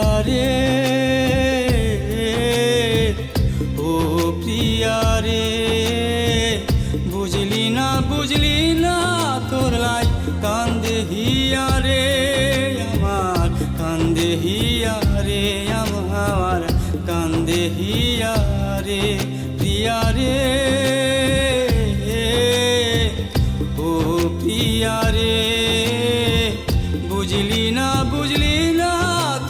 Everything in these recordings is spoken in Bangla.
প্রিয়া রে ও প্রিয়া রে বুঝলি না তোর লাই কান্দে হিয়া রে আমার কান্দে হিয়া রে আমার কান্দে হিয়া রে প্রিয়া রে ও প্রিয়া রে বুঝলি না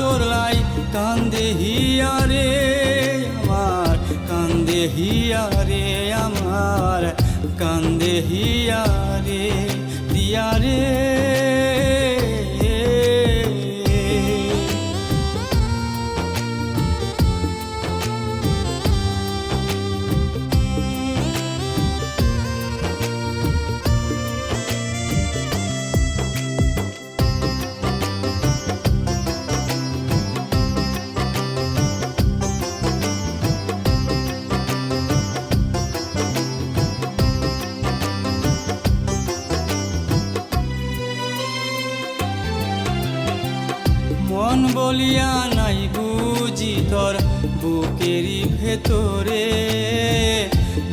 তোর লাই কান্দে হিয়া রে আমার কান্দে হিয়া রে আমার কান্দে হিয়া রে প্রিয়া রে মন বলিয়া নাই বুঝি তোর বুকেরই ভেতরে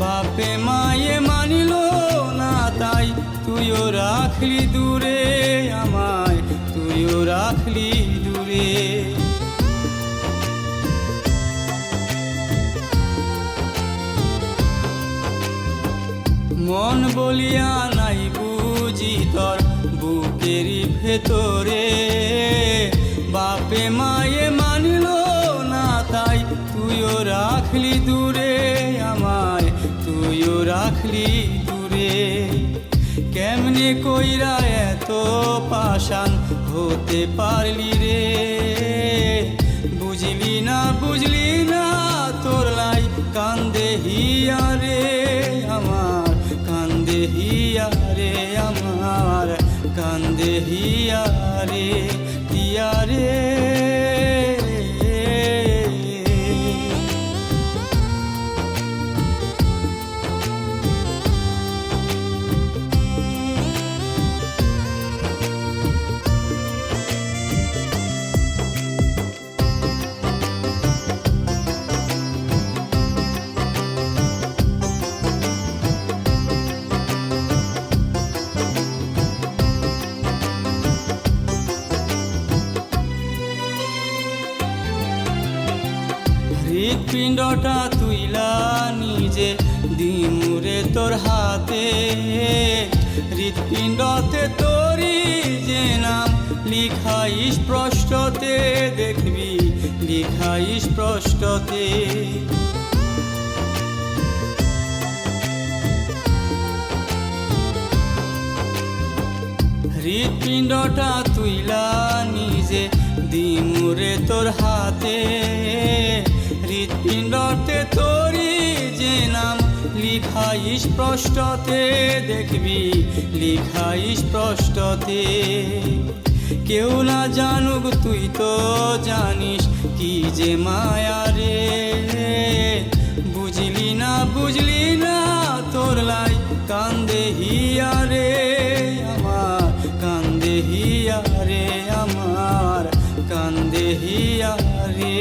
বাপে মায়ে মানিল না তাই তুইও রাখলি দূরে আমায় তুইও রাখলি দূরে মন বলিয়া নাই বুঝি তোর বুকেরই ভেতরে বাপে মায়ে মানিল না তাই তুইও রাখলি দূরে আমায় তুইও রাখলি দূরে কেমনে কইরা এত পাষাণ হতে পারলি রে বুঝলি না তোর লাই কান্দে হিয়া রে আমার কান্দে হিয়া রে আমার কান্দে হিয়া রে প্রিয়া রে হৃৎপিণ্ডটা তুইলা নিজে দিমুরে তোর হাতে হৃৎপিণ্ডতে তোরি যে নাম লিখা স্পষ্টতে দেখবি লিখা স্পষ্টতে হৃৎপিণ্ডটা তুইলা নিজে দিমুরে তোর হাতে হৃৎপিণ্ডতে তোরি যে নাম লিখা স্পষ্টতে দেখবি লিখা স্পষ্টতে কেউ না জানুক তুই তো জানিস কি যে মায়া রে বুঝলি না তোর লাই কান্দে হিয়া রে আমার কান্দে হিয়া রে আমার কান্দে হিয়া রে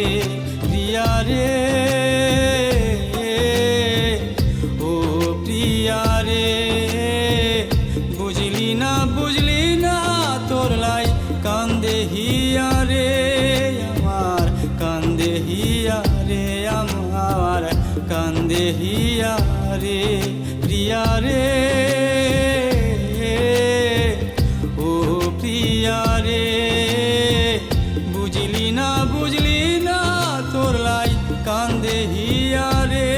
প্রিয়া রে ও প্রিয়া রে বুঝলি না তোর লাই কান্দে হিয়া রে আমার কান্দে হিয়া রে আমার কান্দে হিয়া রে প্রিয়া রে ও প্রিয়া রে বুঝলি না তোর লাই কান্দে হিয়া রে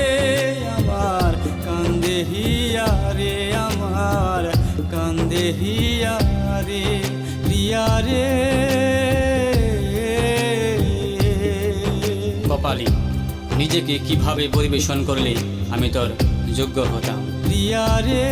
আমার কান্দে হিয়া রে আমার কান্দে হিয়া রে প্রিয়া রে কপালি নিজেকে কিভাবে পরিবেশন করলে আমি তোর যোগ্য হতাম প্রিয়া রে।